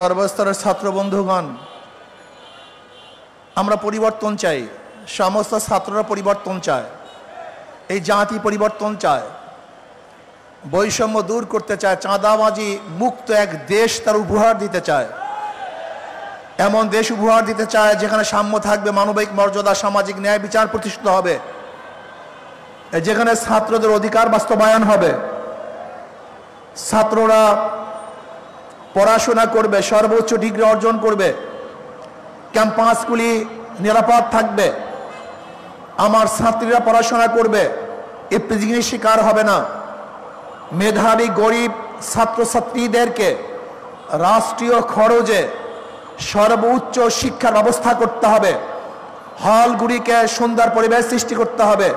সর্বস্তরের ছাত্র বন্ধুগণ, আমরা পরিবর্তন চাই। সমস্ত ছাত্ররা পরিবর্তন চায়, এই জাতি পরিবর্তন চায়, বৈষম্য দূর করতে চায়, চাঁদাবাজি মুক্ত এক দেশ তার উপহার দিতে চায়। এমন দেশ উপহার দিতে চায় যেখানে সাম্য থাকবে, মানবিক মর্যাদা, সামাজিক ন্যায় বিচার প্রতিষ্ঠিত হবে, যেখানে ছাত্রদের অধিকার বাস্তবায়ন হবে, ছাত্ররা পড়াশোনা করবে, সর্বোচ্চ ডিগ্রি অর্জন করবে, ক্যাম্পাসগুলি নিরাপদ থাকবে, আমার ছাত্রীরা পড়াশোনা করবে, ইপটিজিংয়ের শিকার হবে না। মেধাবী গরিব ছাত্রছাত্রীদেরকে রাষ্ট্রীয় খরচে সর্বোচ্চ শিক্ষার ব্যবস্থা করতে হবে। হলগুলিকে সুন্দর পরিবেশ সৃষ্টি করতে হবে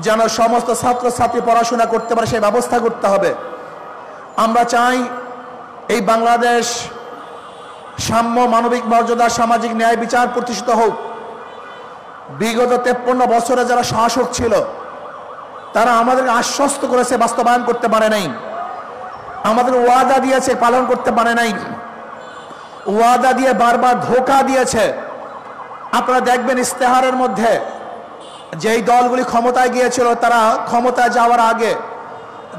যেন সমস্ত ছাত্রছাত্রী পড়াশোনা করতে পারে, সেই ব্যবস্থা করতে হবে। আমরা চাই এই বাংলাদেশ সাম্য, মানবিক মর্যাদা, সামাজিক ন্যায় বিচার প্রতিষ্ঠিত হোক। বিগত 53 বছরে যারা শাসক ছিল তারা আমাদেরকে আশ্বস্ত করেছে, বাস্তবায়ন করতে পারে নাই। আমাদের ওয়াদা দিয়েছে, পালন করতে পারে নাই। ওয়াদা দিয়ে বারবার ধোঁকা দিয়েছে। আপনারা দেখবেন ইস্তেহারের মধ্যে যেই দলগুলি ক্ষমতায় গিয়েছিল তারা ক্ষমতায় যাওয়ার আগে,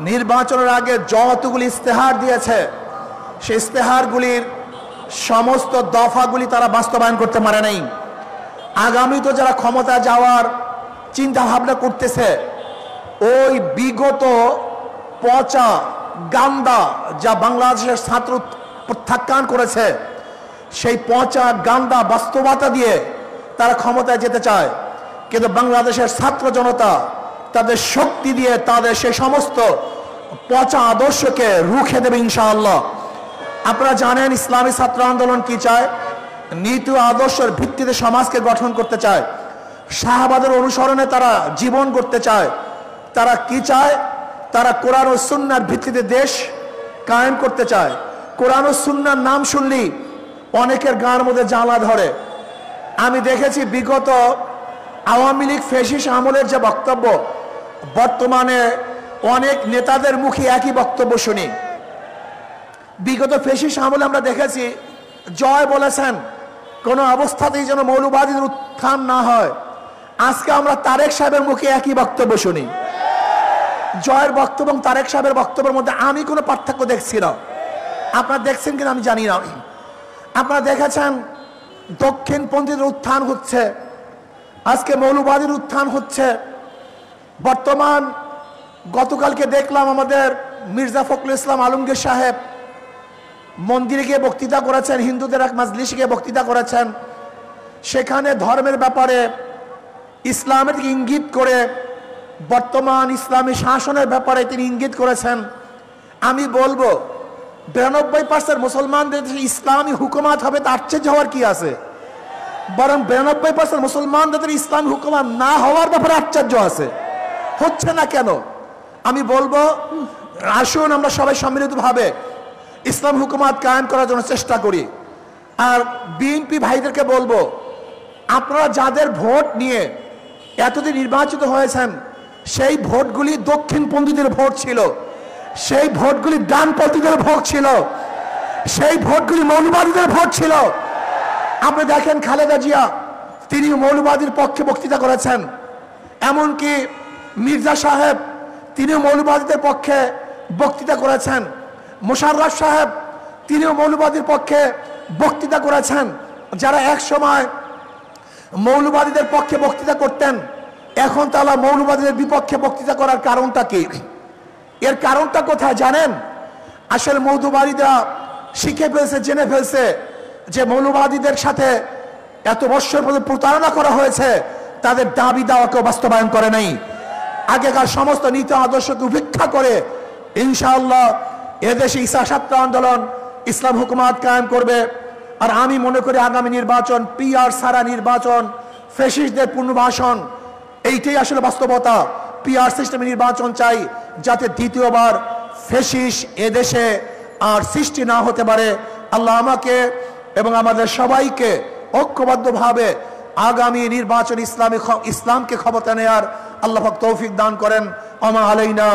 নির্বাচনের আগে যতগুলি ইস্তেহার দিয়েছে সেই ইস্তেহারগুলির সমস্ত দফাগুলি তারা বাস্তবায়ন করতে পারে নাই। আগামী তো যারা ক্ষমতা যাওয়ার চিন্তা ভাবনা করতেছে, ওই বিগত পচা গান্দা যা বাংলাদেশের ছাত্র প্রত্যাখ্যান করেছে, সেই পচা গান্দা বাস্তবতা দিয়ে তারা ক্ষমতায় যেতে চায়। কিন্তু বাংলাদেশের ছাত্র জনতা তাদের শক্তি দিয়ে তাদের সেই সমস্ত পচা আদর্শকে রুখে দেবে ইনশাআল্লাহ। আপনারা জানেন ইসলামী ছাত্র আন্দোলন কি চায়? নীতি আদর্শের ভিত্তিতে সমাজকে গঠন করতে চায়, শাহবাদের অনুসরণে তারা জীবন করতে চায়। তারা কি চায়? তারা কোরআন ও সুন্নাহর ভিত্তিতে দেশ কায়েম করতে চায়। কোরআন ও সুন্নাহর নাম শুনলি অনেকের গাঁর মধ্যে জ্বালা ধরে। আমি দেখেছি বিগত আওয়ামী লীগ ফ্যাসিস্ট আমলের যে বক্তব্য, বর্তমানে অনেক নেতাদের মুখে একই বক্তব্য শুনি। বিগত ফ্যাসিস্ট আমলে আমরা দেখেছি জয় বলেছেন কোনো অবস্থাতেই যেন মৌলবাদীদের উত্থান না হয়। আজকে আমরা তারেক সাহেবের মুখে একই বক্তব্য শুনি। জয়ের বক্তব্য এবং তারেক সাহেবের বক্তব্যের মধ্যে আমি কোনো পার্থক্য দেখছি না। আপনারা দেখছেন কিনা আমি জানি না। আপনারা দেখেছেন দক্ষিণপন্থীদের উত্থান হচ্ছে, আজকে মৌলবাদীর উত্থান হচ্ছে। বর্তমান গতকালকে দেখলাম আমাদের মির্জা ফখরুল ইসলাম আলমগীর সাহেব মন্দিরে গিয়ে বক্তৃতা করেছেন, হিন্দুদের এক মাজলিসে গিয়ে বক্তৃতা করেছেন। সেখানে ধর্মের ব্যাপারে ইসলামের দিকে ইঙ্গিত করে বর্তমান ইসলামী শাসনের ব্যাপারে তিনি ইঙ্গিত করেছেন। আমি বলবো 92% মুসলমানদের ইসলামী হুকুমাত হবে, তার চেয়ে হওয়ার কি আছে? বরং 92% মুসলমানদের ইসলামী হুকুমাত না হওয়ার ব্যাপারে আশ্চর্য আছে। হচ্ছে না কেন? আমি বলবো আসুন আমরা সবাই সম্মিলিতভাবে ইসলাম হুকুমাত কায়েম করার জন্য চেষ্টা করি। আর বিএনপি ভাইদেরকে বলবো, আপনারা যাদের ভোট নিয়ে এতদিন নির্বাচিত হয়েছেন সেই ভোটগুলি দক্ষিণপন্থীদের ভোট ছিল, সেই ভোটগুলি ডানপন্থীদের ভোট ছিল, সেই ভোটগুলি মৌলবাদীদের ভোট ছিল। আপনি দেখেন খালেদা জিয়া, তিনি মৌলবাদীর পক্ষে বক্তৃতা করেছেন। এমনকি মির্জা সাহেব, তিনিও মৌলবাদীদের পক্ষে বক্তৃতা করেছেন। মোশাররফ সাহেব, তিনিও মৌলবাদীর পক্ষে বক্তৃতা করেছেন। যারা এক সময় মৌলবাদীদের পক্ষে বক্তৃতা করতেন, এখন তারা মৌলবাদীদের বিপক্ষে বক্তৃতা করার কারণটা কি? এর কারণটা কোথায় জানেন? আসলে মৌলবাদীরা শিখে ফেলছে, জেনে ফেলছে যে মৌলবাদীদের সাথে এত বছর পর্যন্ত প্রতারণা করা হয়েছে, তাদের দাবি দাওয়াকেও বাস্তবায়ন করে নাই। আগেকার সমস্ত নীতি আদর্শকে উপেক্ষা করে ইনশাআল্লাহ এদেশে ঈসা ছাত্র আন্দোলন ইসলাম হুকুমাত কায়েম করবে। আর আমি মনে করি আগামী নির্বাচন পিআর সারা নির্বাচন, ফ্যাসিস্টদের পুনর্বাসন, এইটাই আসলে বাস্তবতা। পিআর সিস্টেমে নির্বাচন চাই যাতে দ্বিতীয়বার ফ্যাসিস্ট এদেশে আর সৃষ্টি না হতে পারে। আল্লাহ আমাকে এবং আমাদের সবাইকে ঐক্যবদ্ধভাবে আগামী নির্বাচন ইসলামকে ক্ষমতা নেয়ার আল্লাহ পাক তৌফিক দান করেন। আমা আলাইনা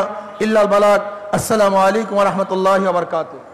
ইল্লাল বালাগ। আসসালামু আলাইকুম ওয়া রাহমাতুল্লাহি ওয়া বারাকাতুহু।